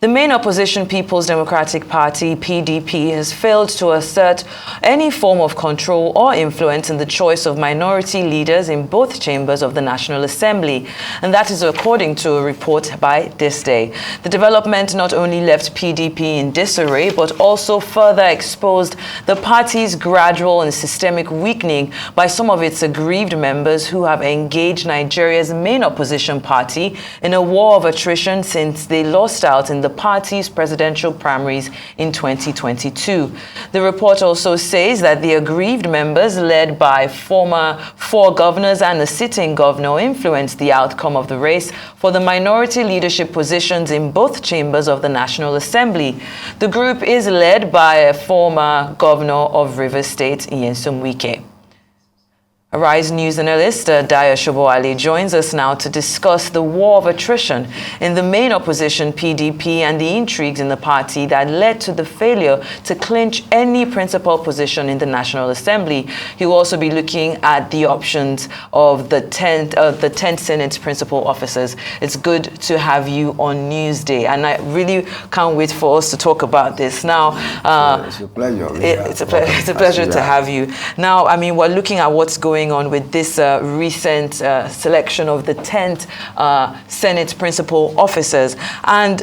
The main opposition People's Democratic Party, PDP, has failed to assert any form of control or influence in the choice of minority leaders in both chambers of the National Assembly, and that is according to a report by This Day. The development not only left PDP in disarray, but also further exposed the party's gradual and systemic weakening by some of its aggrieved members who have engaged Nigeria's main opposition party in a war of attrition since they lost out in the party's presidential primaries in 2022. The report also says that the aggrieved members, led by former 4 governors and a sitting governor, influenced the outcome of the race for the minority leadership positions in both chambers of the National Assembly. The group is led by a former governor of Rivers State, Nyesom Wike. Arise News analyst Dayo Sobowale joins us now to discuss the war of attrition in the main opposition PDP and the intrigues in the party that led to the failure to clinch any principal position in the National Assembly. He will also be looking at the options of the 10 Senate principal officers. It's good to have you on Newsday, and I really can't wait for us to talk about this. Now, it's a pleasure. It's a pleasure to have you. Now, I mean, we're looking at what's going on with this recent selection of the 10th Senate principal officers, and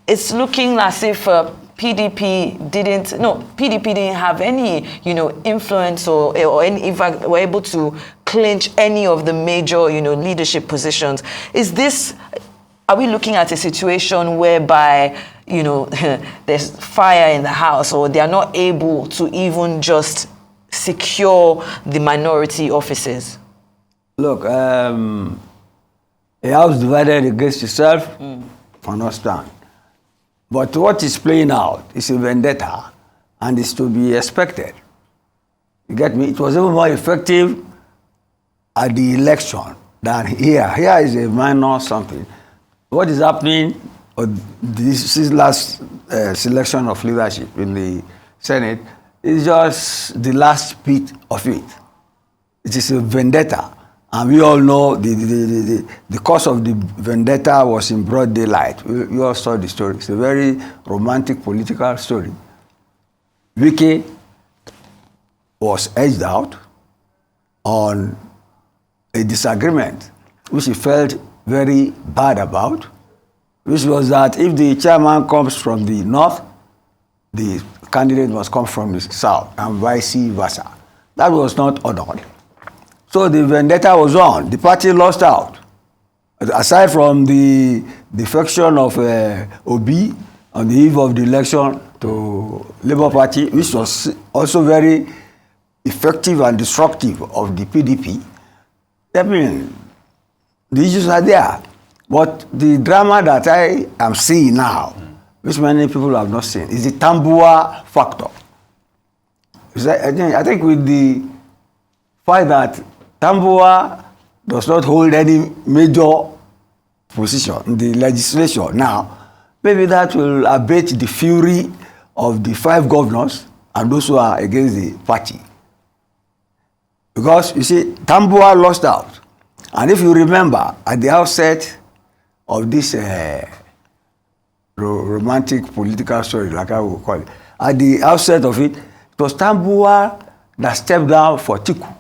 it's looking as if PDP didn't have any, influence or any, in fact, were able to clinch any of the major, leadership positions. Are we looking at a situation whereby, there's fire in the house, or they are not able to even just secure the minority offices? Look, a house divided against itself cannot stand. But what is playing out is a vendetta, and is to be expected. You get me? It was even more effective at the election than here. Here is a minor something. What is happening, this last selection of leadership in the Senate, is just the last bit of it. It is a vendetta. And we all know the cause of the vendetta was in broad daylight. We all saw the story. It's a very romantic political story. Wike was edged out on a disagreement which he felt very bad about, which was that if the chairman comes from the north, the candidate must come from the south, and vice versa. That was not honored. So the vendetta was on. The party lost out. Aside from the defection of Obi on the eve of the election to Labour Party, which was also very effective and destructive of the PDP, I mean, the issues are there. But the drama that I am seeing now, which many people have not seen, is the Tambua factor. I think with the fact that Tambua does not hold any major position in the legislature now, maybe that will abate the fury of the 5 governors and those who are against the party. Because, you see, Tambua lost out. And if you remember, at the outset of this romantic political story, like I would call it, at the outset of it, it was Tambua that stepped down for Tiku.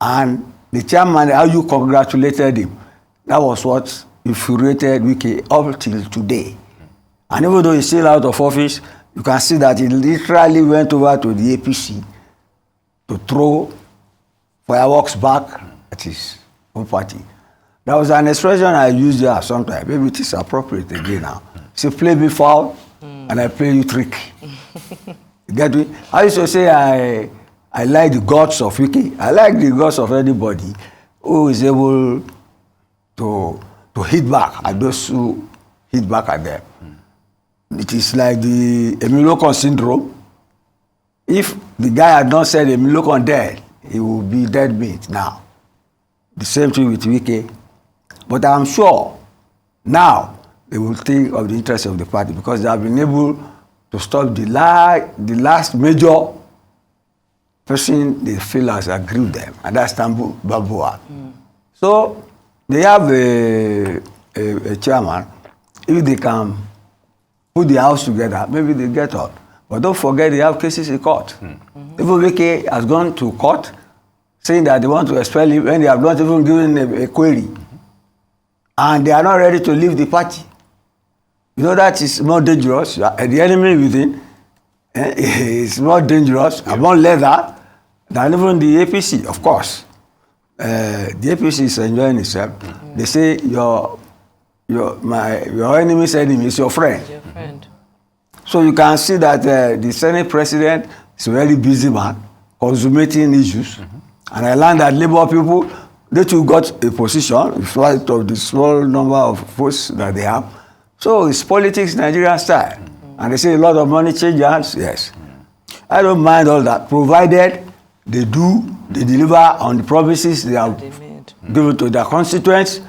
And the chairman, how you congratulated him, that was what infuriated Wike up till today. And even though he's still out of office, you can see that he literally went over to the APC to throw fireworks back at his own party. That was an expression I used there sometimes. Maybe it is appropriate again now. Say, play me foul, and I play you trick. You get me? I used to say I like the gods of Wike. I like the gods of anybody who is able to hit back at those who hit back at them. It is like the Emilokon syndrome. If the guy had not said Emilokon dead, he would be dead meat now. The same thing with Wike. But I'm sure now they will think of the interest of the party because they have been able to stop the last major person they feel has aggrieved them, and that's Tambua. So they have a chairman. If they can put the house together, maybe they get out. But don't forget they have cases in court. Even Wike has gone to court saying that they want to expel him when they have not even given a query. And they are not ready to leave the party. You know that is more dangerous. The enemy within is more dangerous and more leather than even the APC, of course. The APC is enjoying itself. They say your enemy's enemy is your friend. Your friend. So you can see that the Senate president is a very busy man, consummating issues. And I learned that Labour people, they too got a position in spite of the small number of votes that they have. So it's politics Nigerian style. And they say a lot of money change hands. Yes. I don't mind all that, provided they deliver on the promises they have given to their constituents,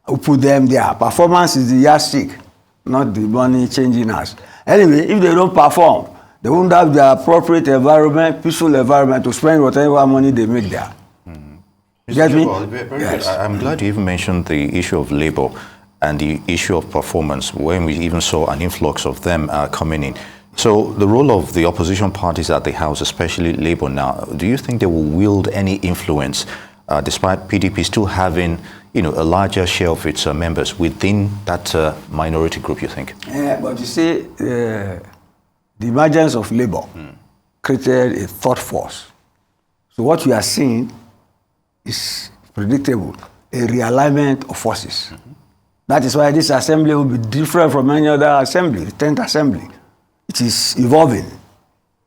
who put them there. Performance is the yardstick, not the money changing hands. Anyway, if they don't perform, they won't have the appropriate environment, peaceful environment to spend whatever money they make there. You get me? Yes. I'm glad you even mentioned the issue of labor and the issue of performance, when we even saw an influx of them coming in. So the role of the opposition parties at the House, especially Labour now, do you think they will wield any influence, despite PDP still having a larger share of its members within that minority group, you think? Yeah, but you see, the emergence of Labour created a thought force. So what we are seeing is predictable, a realignment of forces. That is why this assembly will be different from any other assembly, the 10th assembly. It is evolving,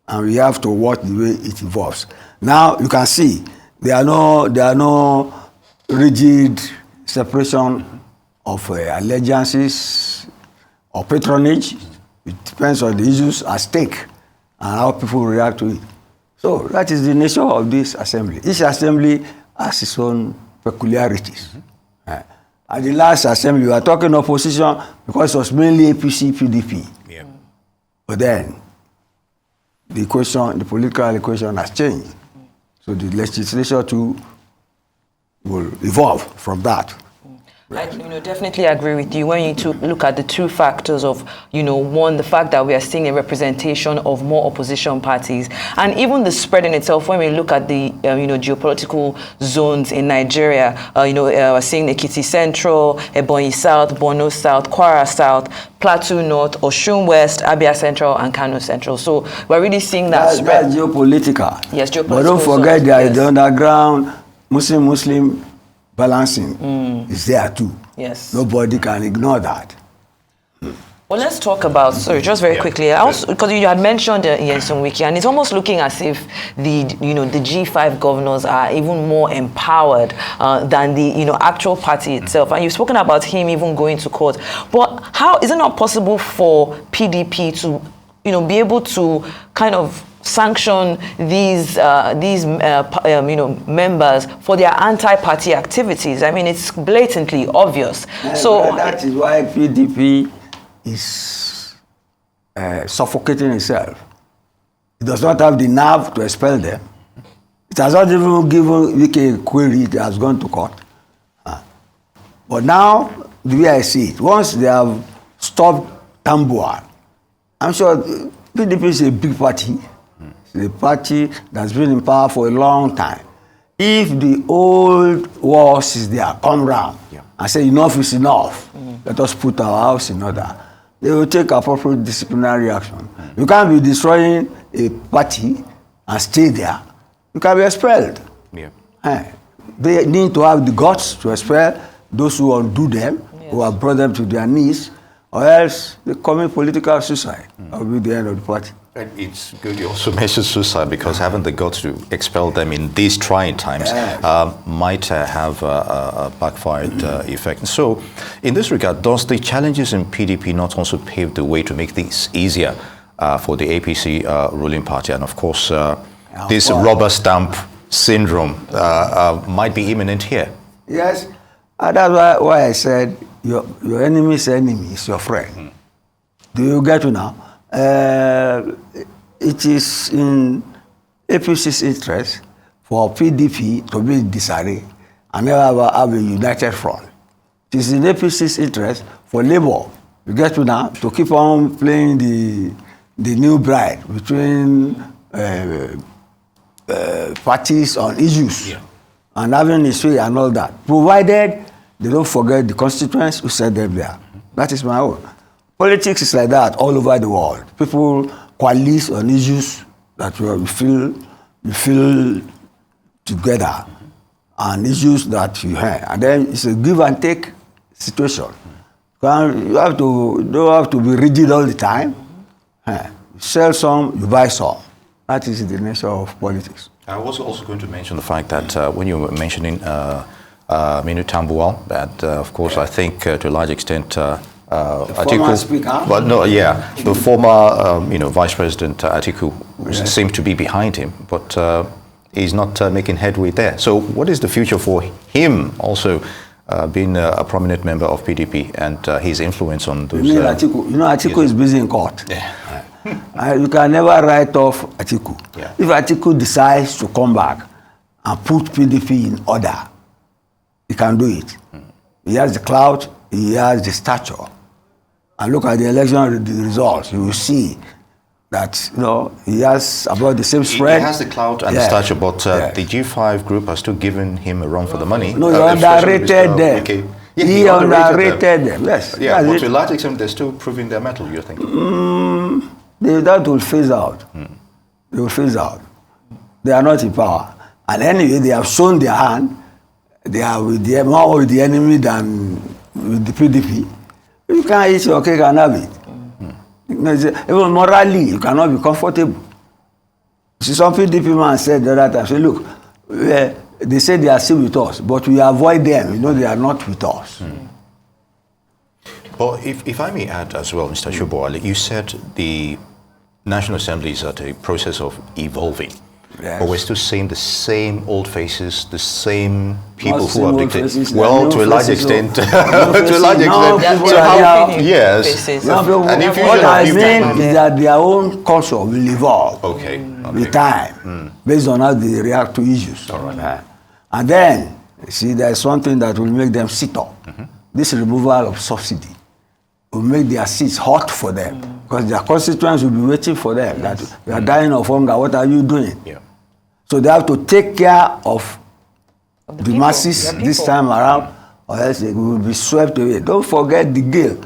and we have to watch the way it evolves. Now you can see there are no rigid separation of allegiances or patronage. It depends on the issues at stake and how people react to it. So that is the nature of this assembly. Each assembly has its own peculiarities. At the last assembly, we were talking opposition because it was mainly APC, PDP. Yeah. But then, the political equation has changed. So the legislature too will evolve from that. I definitely agree with you when you look at the two factors of, one, the fact that we are seeing a representation of more opposition parties, and even the spread in itself. When we look at the, geopolitical zones in Nigeria, we're seeing Ekiti Central, Ebonyi South, Borno South, Kwara South, Plateau North, Osun West, Abia Central, and Kano Central. So we're really seeing that spread. That's geopolitical. Yes, geopolitical. But don't forget that the underground Muslim balancing is there too. Yes. Nobody can ignore that. Well, let's talk about, just very quickly, because you had mentioned Nyesom Wike, and it's almost looking as if the G5 governors are even more empowered than the actual party itself. And you've spoken about him even going to court. But how is it not possible for PDP to be able to kind of sanction these members for their anti-party activities? I mean, it's blatantly obvious. So that is why PDP is suffocating itself. It does not have the nerve to expel them. It has not even given Wike a query. It has gone to court. But now, the way I see it, once they have stopped Tambuwal, I'm sure PDP is a big party. It's a party that's been in power for a long time. If the old wars is there, come round and say enough is enough, let us put our house in order, they will take appropriate disciplinary action. You can't be destroying a party and stay there. You can be expelled. They need to have the guts to expel those who undo them, who have brought them to their knees, or else they commit political suicide. That will be the end of the party. And it's good you also mentioned suicide, because having the guts to expel them in these trying times might have a backfired effect. So, in this regard, does the challenges in PDP not also pave the way to make things easier for the APC ruling party? And of course, this rubber stamp syndrome might be imminent here. Yes, and that's why I said your enemy's enemy is your friend. Do you get to now? It is in APC's interest for PDP to be in disarray and never have a united front. It is in APC's interest for Labour, you get to now, to keep on playing the new bride between parties on issues and having his way and all that, provided they don't forget the constituents who set them there. That is my own. Politics is like that all over the world. People coalesce on issues that we feel together, and issues that you have, and then it's a give and take situation. You don't have to be rigid all the time. You sell some, you buy some. That is the nature of politics. I was also going to mention the fact that when you were mentioning Minu Tambuwal, that of course I think to a large extent Atiku, speaker, but no, yeah, the former Vice President Atiku seems to be behind him, but he's not making headway there. So what is the future for him also being a prominent member of PDP and his influence on those... Atiku is busy in court. Yeah. You can never write off Atiku. Yeah. If Atiku decides to come back and put PDP in order, he can do it. He has the clout, he has the stature. And look at the election results, you will see that he has about the same spread. He has the clout and the stature, but the G5 group are still giving him a run for the money. No, he underrated them. Okay. Yeah, he underrated them. Yes. Yeah, but to a large extent, they're still proving their mettle, you think? That will phase out. They will phase out. They are not in power. And anyway, they have shown their hand. They are more with the enemy than with the PDP. You can't eat your cake and have it. Even morally, you cannot be comfortable. See, some PDP man said the other time, say, look, they say they are still with us, but we avoid them. They are not with us. Well, if I may add as well, Mr. Sobowale, you said the National Assembly is at a process of evolving. Yes. But we're still seeing the same old faces, the same people who are dictating. Well, to a large extent. To a large extent. So how, yes. What I mean is that their own culture will evolve with time, based on how they react to issues. All right. And then, see, there's something that will make them sit up. This removal of subsidy will make their seats hot for them, because their constituents will be waiting for them. That we are dying of hunger. What are you doing? Yeah. So they have to take care of the masses this time around, or else they will be swept away. Don't forget the GIL.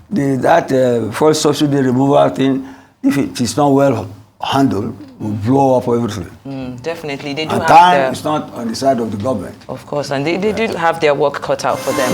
That fuel subsidy removal thing, if it is not well handled, will blow up everything. Definitely. They do and have time is not on the side of the government. Of course, and they do have their work cut out for them.